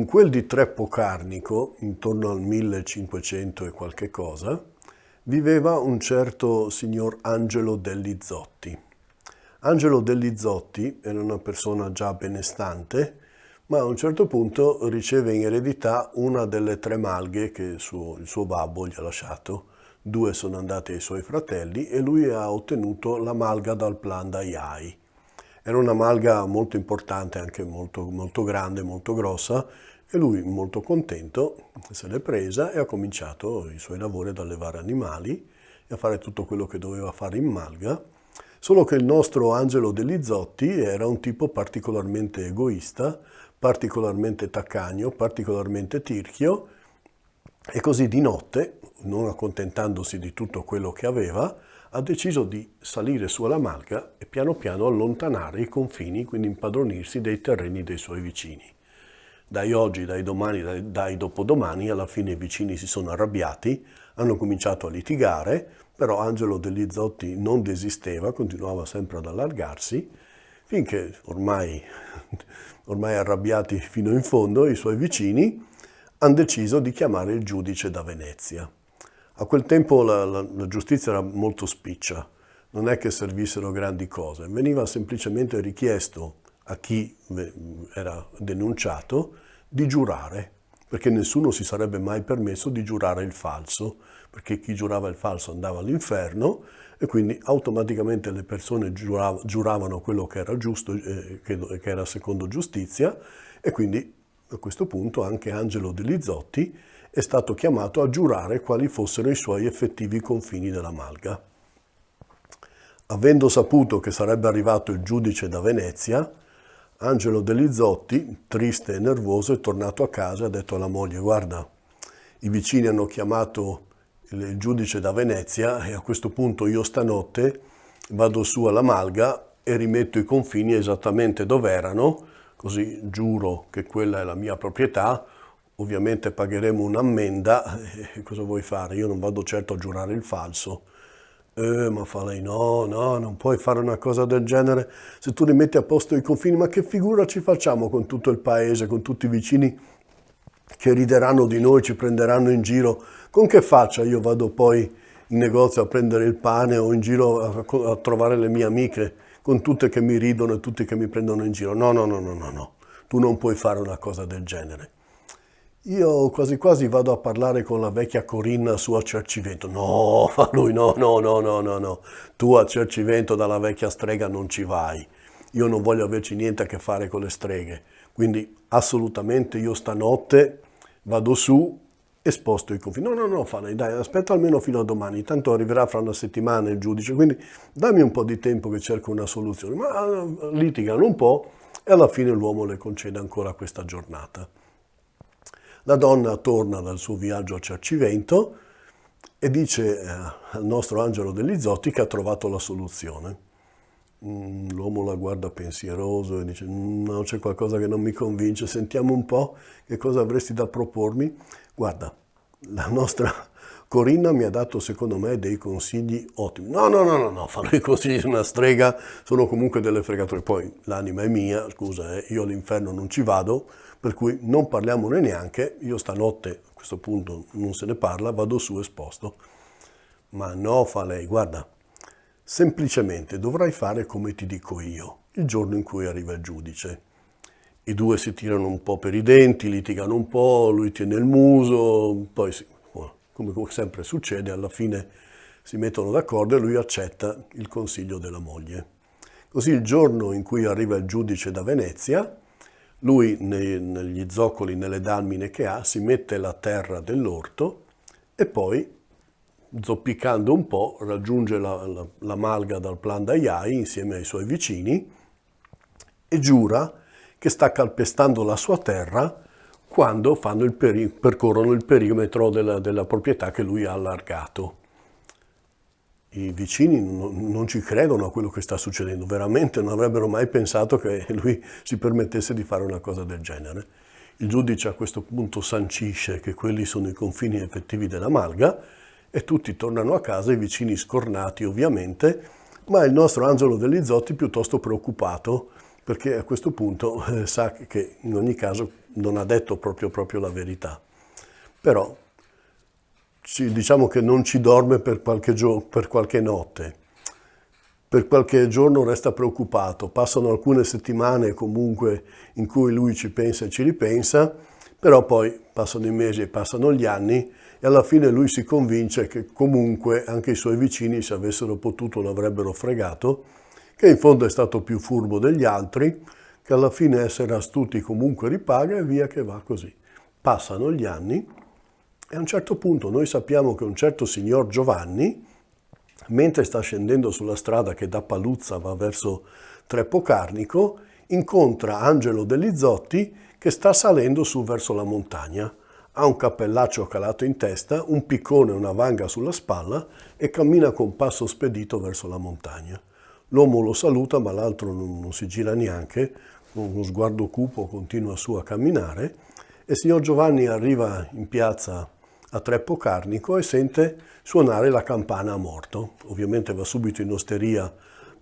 quel di Treppo Carnico, intorno al 1500 e qualche cosa, viveva un certo signor Angelo Dell'Izzotti. Angelo Dell'Izzotti era una persona già benestante, ma a un certo punto riceve in eredità una delle 3 malghe che il suo babbo gli ha lasciato. 2 sono andate ai suoi fratelli e lui ha ottenuto la malga dal Plan d'Aiai. Era una malga molto importante, anche molto grande, molto grossa, e lui, molto contento, se l'è presa e ha cominciato i suoi lavori ad allevare animali e a fare tutto quello che doveva fare in malga. Solo che il nostro Angelo Dell'Izzotti era un tipo particolarmente egoista, particolarmente taccagno, particolarmente tirchio, e così di notte, non accontentandosi di tutto quello che aveva, ha deciso di salire su alla malga e piano piano allontanare i confini, quindi impadronirsi dei terreni dei suoi vicini. Dai oggi, dai domani, dai dopodomani, alla fine i vicini si sono arrabbiati, hanno cominciato a litigare, però Angelo Dell'Izzotti non desisteva, continuava sempre ad allargarsi, finché ormai arrabbiati fino in fondo, i suoi vicini hanno deciso di chiamare il giudice da Venezia. A quel tempo la giustizia era molto spiccia, non è che servissero grandi cose, veniva semplicemente richiesto a chi era denunciato di giurare, perché nessuno si sarebbe mai permesso di giurare il falso, perché chi giurava il falso andava all'inferno e quindi automaticamente le persone giuravano quello che era giusto, che era secondo giustizia, e quindi a questo punto anche Angelo Dell'Izzotti è stato chiamato a giurare quali fossero i suoi effettivi confini della malga. Avendo saputo che sarebbe arrivato il giudice da Venezia, Angelo Dell'Izzotti, triste e nervoso, è tornato a casa e ha detto alla moglie: guarda, i vicini hanno chiamato il giudice da Venezia e a questo punto io stanotte vado su alla malga e rimetto i confini esattamente dove erano, così giuro che quella è la mia proprietà. Ovviamente pagheremo un'ammenda, e cosa vuoi fare? Io non vado certo a giurare il falso. Ma fa lei, no, non puoi fare una cosa del genere. Se tu rimetti a posto i confini, ma che figura ci facciamo con tutto il paese, con tutti i vicini che rideranno di noi, ci prenderanno in giro? Con che faccia io vado poi in negozio a prendere il pane o in giro a trovare le mie amiche, con tutte che mi ridono e tutti che mi prendono in giro? No, tu non puoi fare una cosa del genere. Io quasi quasi vado a parlare con la vecchia Corinna su a Cercivento. No, fa lui, no. Tu a Cercivento dalla vecchia strega non ci vai. Io non voglio averci niente a che fare con le streghe. Quindi assolutamente io stanotte vado su e sposto i confini. No, fa lei, dai, aspetta almeno fino a domani. Tanto arriverà fra una settimana il giudice, quindi dammi un po' di tempo che cerco una soluzione. Ma litigano un po' e alla fine l'uomo le concede ancora questa giornata. La donna torna dal suo viaggio a Cercivento e dice al nostro Angelo Dell'Izzotti che ha trovato la soluzione. L'uomo la guarda pensieroso e dice: no, c'è qualcosa che non mi convince, sentiamo un po' che cosa avresti da propormi. Guarda, la nostra Corinna mi ha dato secondo me dei consigli ottimi. No, fanno i consigli di una strega, sono comunque delle fregature. Poi l'anima è mia, scusa, io all'inferno non ci vado, per cui non parliamone neanche, io stanotte a questo punto non se ne parla, vado su e sposto. Ma no, fa lei, guarda, semplicemente dovrai fare come ti dico io, il giorno in cui arriva il giudice. I 2 si tirano un po' per i denti, litigano un po', lui tiene il muso, poi come sempre succede, alla fine si mettono d'accordo e lui accetta il consiglio della moglie. Così il giorno in cui arriva il giudice da Venezia, lui negli zoccoli, nelle dalmine che ha, si mette la terra dell'orto e poi, zoppicando un po', raggiunge la malga dal Plan d'Aiai insieme ai suoi vicini e giura che sta calpestando la sua terra quando percorrono il perimetro della proprietà che lui ha allargato. I vicini non ci credono a quello che sta succedendo, veramente non avrebbero mai pensato che lui si permettesse di fare una cosa del genere. Il giudice a questo punto sancisce che quelli sono i confini effettivi della malga e tutti tornano a casa, i vicini scornati ovviamente, ma il nostro Angelo Dell'Izzotti piuttosto preoccupato, perché a questo punto sa che in ogni caso non ha detto proprio la verità. Però diciamo che non ci dorme per qualche notte. Per qualche giorno resta preoccupato, passano alcune settimane comunque in cui lui ci pensa e ci ripensa, però poi passano i mesi e passano gli anni e alla fine lui si convince che comunque anche i suoi vicini, se avessero potuto, l'avrebbero fregato, che in fondo è stato più furbo degli altri, che alla fine essere astuti comunque ripaga e via che va così. Passano gli anni e a un certo punto noi sappiamo che un certo signor Giovanni, mentre sta scendendo sulla strada che da Paluzza va verso Treppo Carnico, incontra Angelo Delizotti che sta salendo su verso la montagna. Ha un cappellaccio calato in testa, un piccone e una vanga sulla spalla e cammina con passo spedito verso la montagna. L'uomo lo saluta, ma l'altro non si gira neanche, con uno sguardo cupo continua su a camminare e il signor Giovanni arriva in piazza a Treppo Carnico e sente suonare la campana a morto. Ovviamente va subito in osteria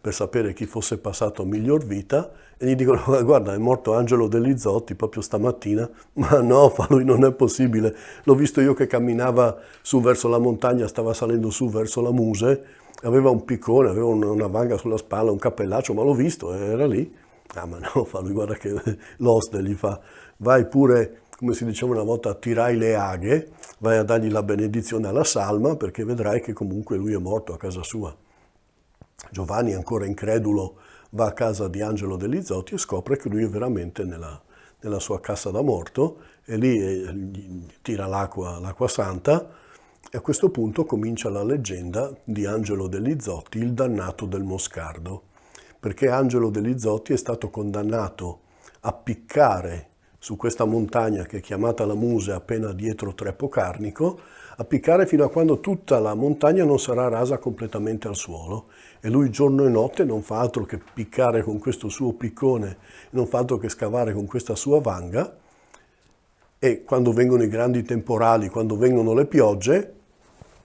per sapere chi fosse passato a miglior vita e gli dicono: guarda, è morto Angelo Delizotti proprio stamattina. Ma no, fa lui, non è possibile, l'ho visto io che camminava su verso la montagna, stava salendo su verso la Muse, aveva un piccone, aveva una vanga sulla spalla, un cappellaccio, ma l'ho visto, era lì. Ah, ma no, fa lui, guarda che l'oste gli fa: vai pure, come si diceva una volta, tirai le aghe, vai a dargli la benedizione alla salma, perché vedrai che comunque lui è morto a casa sua. Giovanni, ancora incredulo, va a casa di Angelo Delizotti e scopre che lui è veramente nella sua cassa da morto e lì gli tira l'acqua santa e a questo punto comincia la leggenda di Angelo Delizotti, il dannato del Moscardo, perché Angelo Delizotti è stato condannato a piccare su questa montagna che è chiamata la Muse, appena dietro Treppo Carnico, a piccare fino a quando tutta la montagna non sarà rasa completamente al suolo. E lui giorno e notte non fa altro che piccare con questo suo piccone, non fa altro che scavare con questa sua vanga, e quando vengono i grandi temporali, quando vengono le piogge,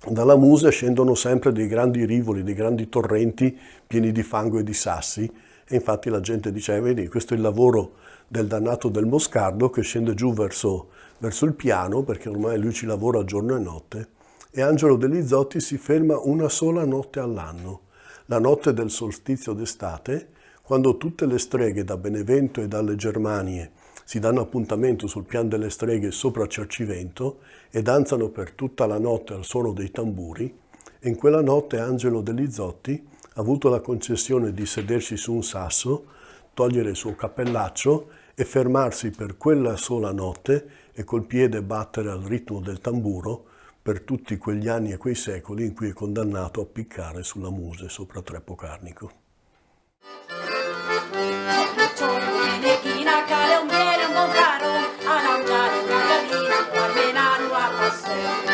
dalla Muse scendono sempre dei grandi rivoli, dei grandi torrenti pieni di fango e di sassi. E infatti la gente dice: vedi, questo è il lavoro del dannato del Moscardo che scende giù verso il piano, perché ormai lui ci lavora giorno e notte. E Angelo Delizotti si ferma una sola notte all'anno, la notte del solstizio d'estate, quando tutte le streghe da Benevento e dalle Germanie si danno appuntamento sul pian delle streghe sopra Cercivento e danzano per tutta la notte al suono dei tamburi. E in quella notte Angelo Delizotti ha avuto la concessione di sedersi su un sasso, togliere il suo cappellaccio e fermarsi per quella sola notte e col piede battere al ritmo del tamburo per tutti quegli anni e quei secoli in cui è condannato a piccare sulla Muse sopra Treppo Carnico. A mangiare una gallina, guarda a passeggio.